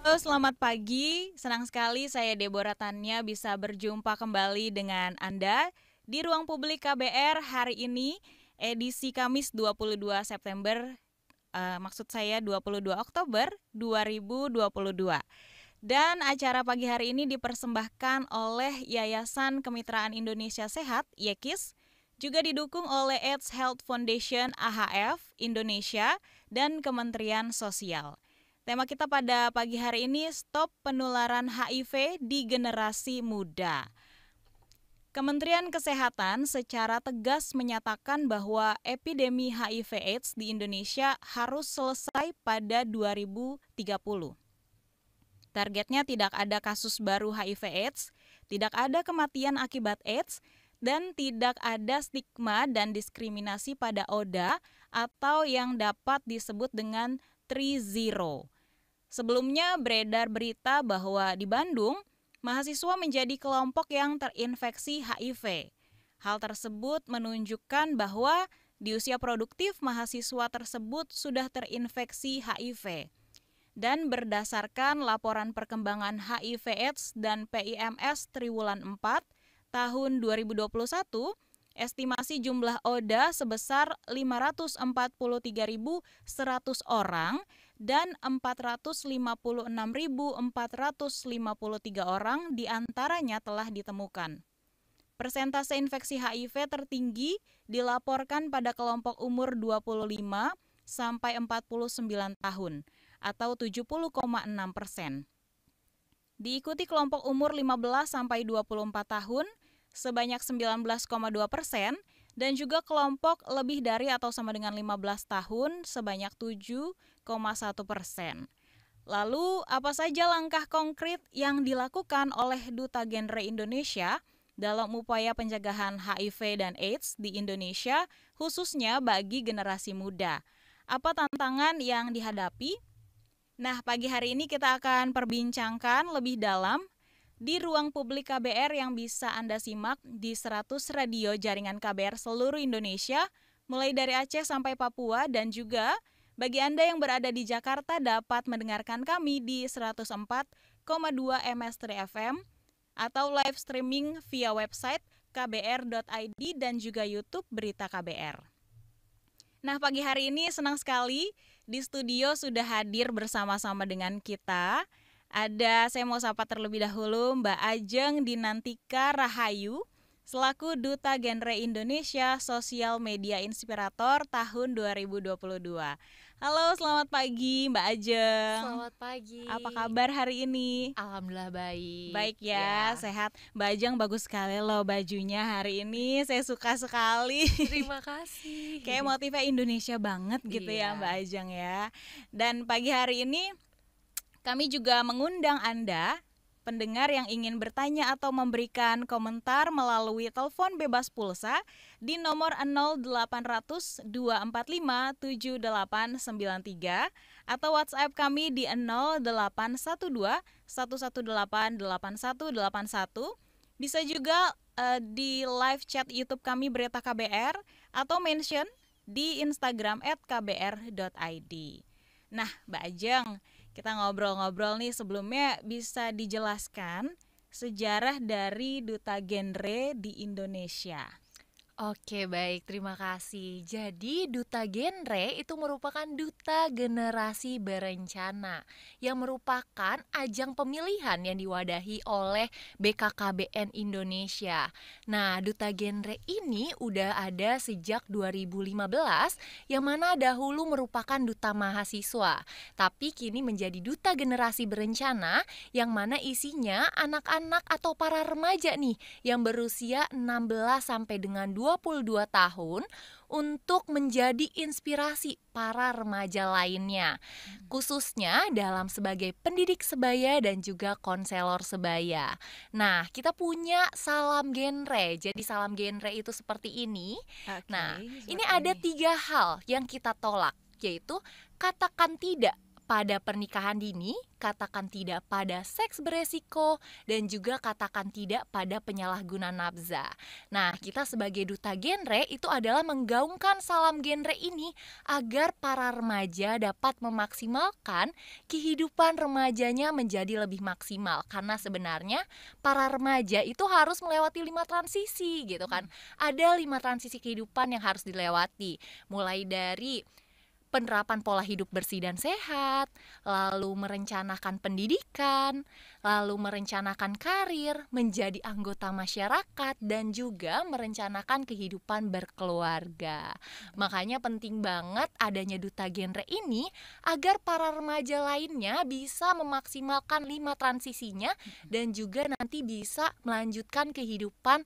Halo, selamat pagi. Senang sekali saya Deborah Tanya bisa berjumpa kembali dengan Anda di Ruang Publik KBR hari ini, edisi Kamis 22 September, maksud saya 22 Oktober 2022. Dan acara pagi hari ini dipersembahkan oleh Yayasan Kemitraan Indonesia Sehat, YEKIS, juga didukung oleh AIDS Health Foundation AHF Indonesia dan Kementerian Sosial. Tema kita pada pagi hari ini, Stop Penularan HIV di Generasi Muda. Kementerian Kesehatan secara tegas menyatakan bahwa epidemi HIV/AIDS di Indonesia harus selesai pada 2030. Targetnya tidak ada kasus baru HIV/AIDS, tidak ada kematian akibat AIDS, dan tidak ada stigma dan diskriminasi pada ODA atau yang dapat disebut dengan 3-0. Sebelumnya beredar berita bahwa di Bandung, mahasiswa menjadi kelompok yang terinfeksi HIV. Hal tersebut menunjukkan bahwa di usia produktif mahasiswa tersebut sudah terinfeksi HIV. Dan berdasarkan laporan perkembangan HIV/AIDS dan PIMS Triwulan 4 tahun 2021, estimasi jumlah ODA sebesar 543.100 orang dan 456.453 orang diantaranya telah ditemukan. Persentase infeksi HIV tertinggi dilaporkan pada kelompok umur 25 sampai 49 tahun atau 70,6%. Diikuti kelompok umur 15 sampai 24 tahun sebanyak 19,2% dan juga kelompok lebih dari atau sama dengan 15 tahun sebanyak 7,1%. Lalu apa saja langkah konkret yang dilakukan oleh Duta Genre Indonesia dalam upaya pencegahan HIV dan AIDS di Indonesia khususnya bagi generasi muda? Apa tantangan yang dihadapi? Nah, pagi hari ini kita akan perbincangkan lebih dalam di Ruang Publik KBR yang bisa Anda simak di 100 radio jaringan KBR seluruh Indonesia, mulai dari Aceh sampai Papua, dan juga bagi Anda yang berada di Jakarta dapat mendengarkan kami di 104,2 MS3 FM atau live streaming via website kbr.id dan juga YouTube Berita KBR. Nah, pagi hari ini senang sekali di studio sudah hadir bersama-sama dengan kita. Saya mau sapa terlebih dahulu Mbak Ajeng Dinantika Rahayu selaku Duta Genre Indonesia Sosial Media Inspirator tahun 2022. Halo, selamat pagi Mbak Ajeng. Selamat pagi. Apa kabar hari ini? Alhamdulillah baik. Baik ya, sehat. Mbak Ajeng bagus sekali loh bajunya hari ini. Saya suka sekali. Terima kasih. Kayak motifnya Indonesia banget gitu ya Mbak Ajeng ya. Dan pagi hari ini kami juga mengundang Anda pendengar yang ingin bertanya atau memberikan komentar melalui telepon bebas pulsa di nomor 0800 245 7893 atau WhatsApp kami di 0812 118 8181. Bisa juga di live chat YouTube kami Berita KBR atau mention di Instagram @kbr.id. Nah, Mbak Ajeng, kita ngobrol-ngobrol nih, sebelumnya bisa dijelaskan sejarah dari Duta Genre di Indonesia. Oke, baik, terima kasih. Jadi Duta Genre itu merupakan duta generasi berencana yang merupakan ajang pemilihan yang diwadahi oleh BKKBN Indonesia. Nah, Duta Genre ini udah ada sejak 2015 yang mana dahulu merupakan duta mahasiswa, tapi kini menjadi duta generasi berencana yang mana isinya anak-anak atau para remaja nih yang berusia 16 sampai dengan 22 tahun untuk menjadi inspirasi para remaja lainnya, khususnya dalam sebagai pendidik sebaya dan juga konselor sebaya. Nah, kita punya salam genre. Jadi salam genre itu seperti ini. Nah, ini ada 3 hal yang kita tolak, yaitu katakan tidak pada pernikahan dini, katakan tidak pada seks beresiko, dan juga katakan tidak pada penyalahgunaan nafsa. Nah, kita sebagai duta genre itu adalah menggaungkan salam genre ini agar para remaja dapat memaksimalkan kehidupan remajanya menjadi lebih maksimal. Karena sebenarnya para remaja itu harus melewati 5 transisi gitu kan. Ada 5 transisi kehidupan yang harus dilewati, mulai dari penerapan pola hidup bersih dan sehat, lalu merencanakan pendidikan, lalu merencanakan karir, menjadi anggota masyarakat, dan juga merencanakan kehidupan berkeluarga. Makanya penting banget adanya duta genre ini agar para remaja lainnya bisa memaksimalkan 5 transisinya dan juga nanti bisa melanjutkan kehidupan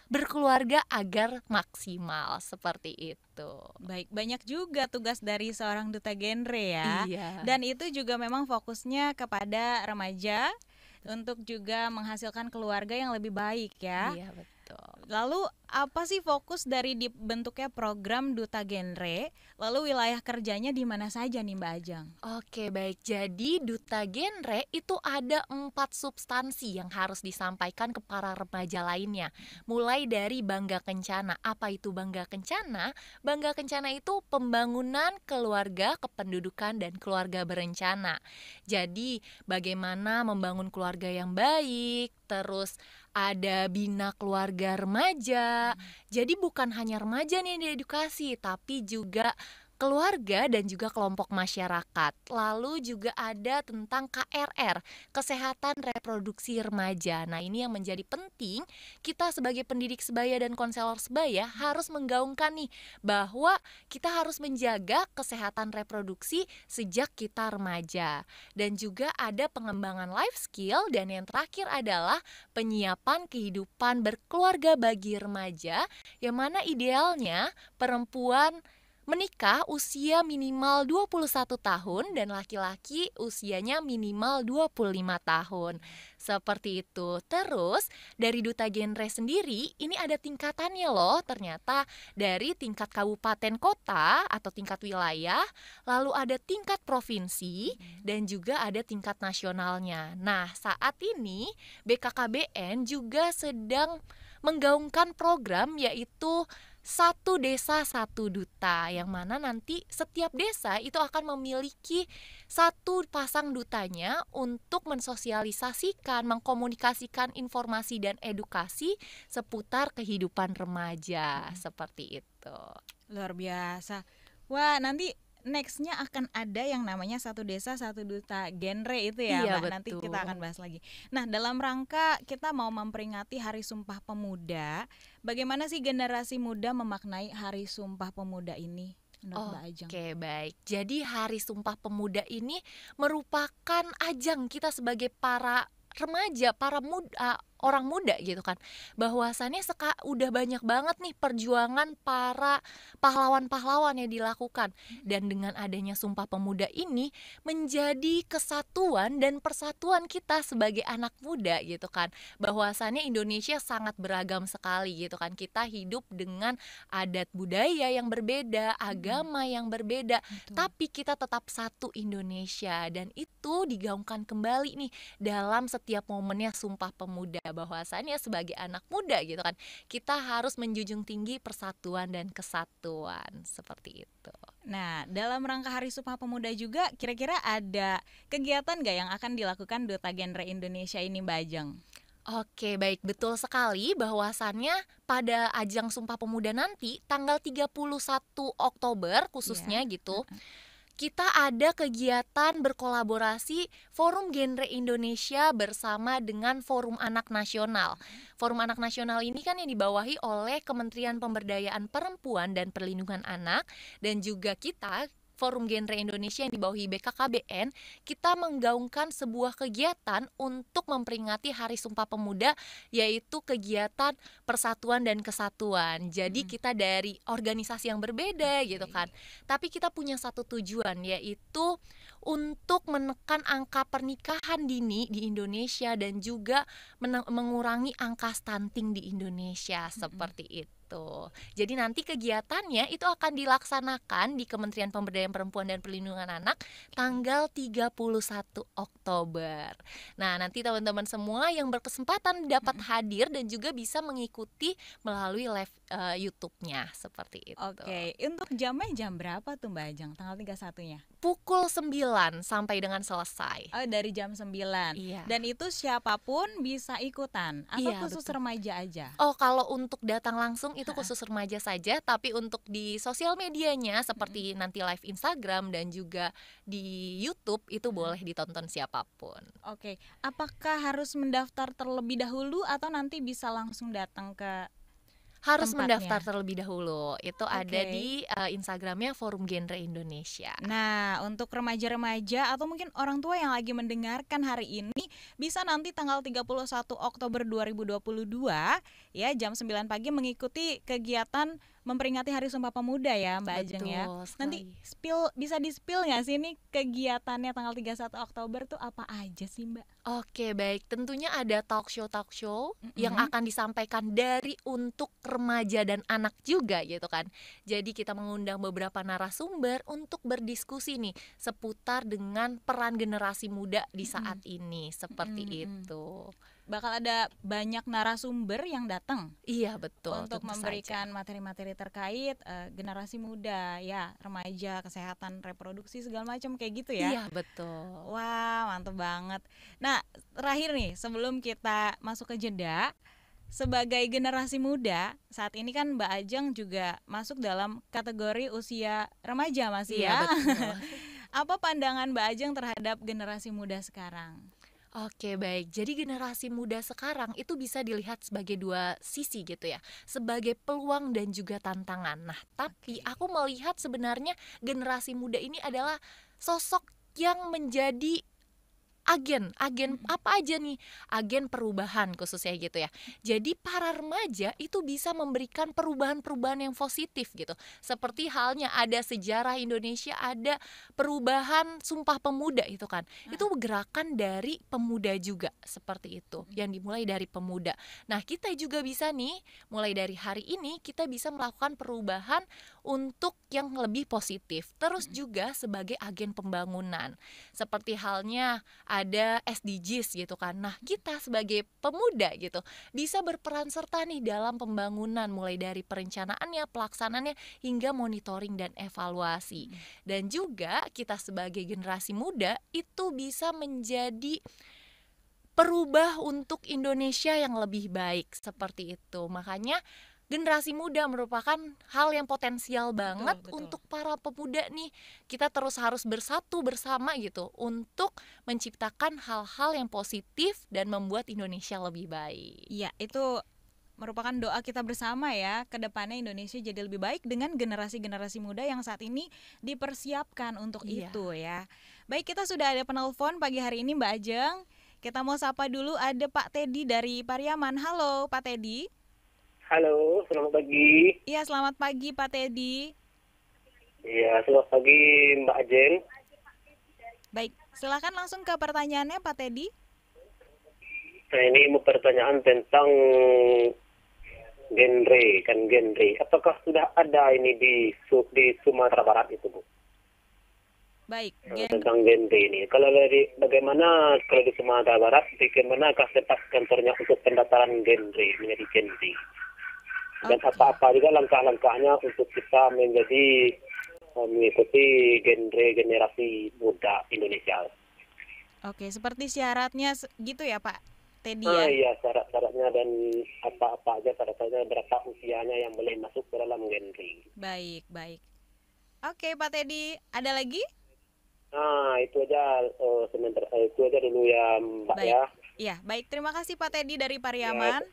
berkeluarga agar maksimal, seperti itu. Baik, banyak juga tugas dari seorang duta genre ya. Iya. Dan itu juga memang fokusnya kepada remaja untuk juga menghasilkan keluarga yang lebih baik ya. Iya, betul. Lalu apa sih fokus dari dibentuknya program duta genre? Lalu wilayah kerjanya di mana saja nih Mbak Ajang? Oke, baik. Jadi duta genre itu ada 4 substansi yang harus disampaikan ke para remaja lainnya. Mulai dari Bangga Kencana. Apa itu Bangga Kencana? Bangga Kencana itu pembangunan keluarga, kependudukan, dan keluarga berencana. Jadi bagaimana membangun keluarga yang baik, terus ada bina keluarga remaja. Jadi bukan hanya remaja nih yang diedukasi, tapi juga keluarga dan juga kelompok masyarakat. Lalu juga ada tentang KRR, kesehatan reproduksi remaja. Nah, ini yang menjadi penting, kita sebagai pendidik sebaya dan konselor sebaya harus menggaungkan nih bahwa kita harus menjaga kesehatan reproduksi sejak kita remaja. Dan juga ada pengembangan life skill, dan yang terakhir adalah penyiapan kehidupan berkeluarga bagi remaja, yang mana idealnya perempuan menikah usia minimal 21 tahun dan laki-laki usianya minimal 25 tahun. Seperti itu. Terus dari duta genre sendiri ini ada tingkatannya loh. Ternyata dari tingkat kabupaten kota atau tingkat wilayah, lalu ada tingkat provinsi, dan juga ada tingkat nasionalnya. Nah, saat ini BKKBN juga sedang menggaungkan program yaitu satu desa satu duta, yang mana nanti setiap desa itu akan memiliki satu pasang dutanya untuk mensosialisasikan, mengkomunikasikan informasi dan edukasi seputar kehidupan remaja. Seperti itu. Luar biasa. Wah, nanti nextnya akan ada yang namanya satu desa satu duta genre itu ya, Iya, Mbak. Nanti betul. kita akan bahas lagi. Nah, dalam rangka kita mau memperingati Hari Sumpah Pemuda, bagaimana sih generasi muda memaknai Hari Sumpah Pemuda ini menurut Mbak Ajang? Oke, baik. Jadi Hari Sumpah Pemuda ini merupakan ajang kita sebagai para remaja, para muda, orang muda gitu kan. Bahwasannya udah banyak banget nih perjuangan para pahlawan-pahlawan yang dilakukan. Dan dengan adanya Sumpah Pemuda ini menjadi kesatuan dan persatuan kita sebagai anak muda gitu kan. Bahwasannya Indonesia sangat beragam sekali gitu kan. Kita hidup dengan adat budaya yang berbeda, agama yang berbeda, tapi kita tetap satu Indonesia. Dan itu digaungkan kembali nih dalam setiap momennya Sumpah Pemuda, bahwasannya sebagai anak muda gitu kan, kita harus menjunjung tinggi persatuan dan kesatuan, seperti itu. Nah, dalam rangka Hari Sumpah Pemuda juga kira-kira ada kegiatan gak yang akan dilakukan Duta Genre Indonesia ini, Mbak Ajang? Oke, baik, betul sekali bahwasannya pada ajang Sumpah Pemuda nanti tanggal 31 Oktober khususnya gitu, kita ada kegiatan berkolaborasi Forum Genre Indonesia bersama dengan Forum Anak Nasional. Forum Anak Nasional ini kan yang dibawahi oleh Kementerian Pemberdayaan Perempuan dan Perlindungan Anak, dan juga kita Forum Genre Indonesia yang dibawahi BKKBN, kita menggaungkan sebuah kegiatan untuk memperingati Hari Sumpah Pemuda, yaitu kegiatan persatuan dan kesatuan. Jadi kita dari organisasi yang berbeda gitu kan, tapi kita punya satu tujuan, yaitu untuk menekan angka pernikahan dini di Indonesia dan juga mengurangi angka stunting di Indonesia, seperti itu. itu. Jadi nanti kegiatannya itu akan dilaksanakan di Kementerian Pemberdayaan Perempuan dan Perlindungan Anak tanggal 31 Oktober. Nah, nanti teman-teman semua yang berkesempatan dapat hadir dan juga bisa mengikuti melalui live YouTube-nya seperti itu. Oke, untuk jamnya jam berapa tuh Mbak Ajeng tanggal 31-nya? Pukul 9 sampai dengan selesai. Oh, dari jam 9. Iya. Dan itu siapapun bisa ikutan atau Iya, khusus betul. remaja aja? Oh, kalau untuk datang langsung itu khusus remaja saja, tapi untuk di sosial medianya seperti nanti live Instagram dan juga di YouTube itu boleh ditonton siapapun. Oke, apakah harus mendaftar terlebih dahulu atau nanti bisa langsung datang ke Harus tempatnya? mendaftar terlebih dahulu. Itu ada Oke. di Instagramnya Forum Genre Indonesia. Nah, untuk remaja-remaja atau mungkin orang tua yang lagi mendengarkan hari ini bisa nanti tanggal 31 Oktober 2022 ya jam 9 pagi mengikuti kegiatan memperingati Hari Sumpah Pemuda ya Mbak Ajeng ya. Betul Nanti bisa di-spill nggak sih ini kegiatannya tanggal 31 Oktober tuh apa aja sih Mbak? Oke, baik. Tentunya ada talk show yang akan disampaikan dari untuk remaja dan anak juga gitu kan. Jadi kita mengundang beberapa narasumber untuk berdiskusi nih seputar dengan peran generasi muda di saat ini seperti itu. Bakal ada banyak narasumber yang datang Iya, betul. untuk tentu memberikan saja. materi-materi terkait generasi muda ya, remaja, kesehatan reproduksi segala macam kayak gitu ya. Iya, betul. Wah, mantep banget. Nah, terakhir nih, sebelum kita masuk ke jeda, sebagai generasi muda, saat ini kan Mbak Ajeng juga masuk dalam kategori usia remaja masih Iya, ya. betul. Apa pandangan Mbak Ajeng terhadap generasi muda sekarang? Oke, baik. Jadi generasi muda sekarang itu bisa dilihat sebagai dua sisi gitu ya. Sebagai peluang dan juga tantangan. Nah, tapi aku melihat sebenarnya generasi muda ini adalah sosok yang menjadi agen apa aja nih, agen perubahan khususnya gitu ya. Jadi para remaja itu bisa memberikan perubahan-perubahan yang positif gitu. Seperti halnya ada sejarah Indonesia, ada perubahan Sumpah Pemuda itu kan. Itu gerakan dari pemuda juga seperti itu, yang dimulai dari pemuda. Nah, kita juga bisa nih mulai dari hari ini kita bisa melakukan perubahan untuk yang lebih positif. Terus juga sebagai agen pembangunan. Seperti halnya ada SDGs gitu kan. Nah, kita sebagai pemuda gitu bisa berperan serta nih dalam pembangunan mulai dari perencanaannya, pelaksanaannya hingga monitoring dan evaluasi. Dan juga kita sebagai generasi muda itu bisa menjadi perubah untuk Indonesia yang lebih baik seperti itu. Makanya generasi muda merupakan hal yang potensial banget betul. untuk para pemuda nih. Kita terus harus bersatu bersama gitu untuk menciptakan hal-hal yang positif dan membuat Indonesia lebih baik. Iya, itu merupakan doa kita bersama ya, ke depannya Indonesia jadi lebih baik dengan generasi-generasi muda yang saat ini dipersiapkan untuk Iya. itu ya. Baik, kita sudah ada penelpon pagi hari ini Mbak Ajeng. Kita mau sapa dulu, ada Pak Teddy dari Pariaman. Halo Pak Teddy. Halo, selamat pagi. Iya, selamat pagi Pak Teddy. Iya, selamat pagi Mbak Ajeng. Baik, silakan langsung ke pertanyaannya Pak Teddy. Nah, ini mau pertanyaan tentang genre. Apakah sudah ada ini di Sumatera Barat itu, Bu? Baik, Tentang genre ini. Kalau bagaimana kalau di Sumatera Barat, bagaimanakah tempat kantornya untuk pendaftaran genre menjadi genre? Dan apa-apa juga langkah-langkahnya untuk kita menjadi mengikuti genre generasi muda Indonesia. Oke, seperti syaratnya gitu ya Pak Teddy ya? Iya, syarat-syaratnya dan apa-apa aja syarat-syaratnya, berapa usianya yang boleh masuk ke dalam genre. Baik. Oke Pak Teddy, ada lagi? Nah, itu aja sementara itu aja dulu ya Mbak Baik. ya. Iya, baik. Terima kasih Pak Teddy dari Pariaman.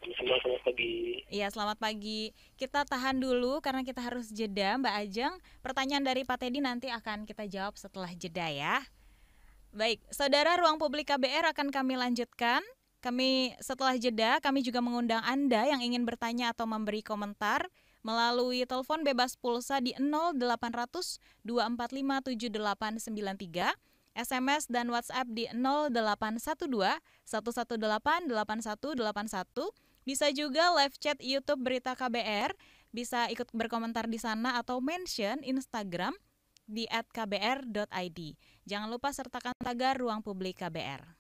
Selamat pagi. Iya, selamat pagi. Kita tahan dulu karena kita harus jeda Mbak Ajeng. Pertanyaan dari Pak Teddy nanti akan kita jawab setelah jeda ya. Baik, Saudara Ruang Publik KBR akan kami lanjutkan. Setelah jeda, kami juga mengundang Anda yang ingin bertanya atau memberi komentar melalui telepon bebas pulsa di 0800 245 7893, SMS dan WhatsApp di 0812 118 8181, Bisa juga live chat YouTube Berita KBR, bisa ikut berkomentar di sana atau mention Instagram di @kbr.id. Jangan lupa sertakan tagar Ruang Publik KBR.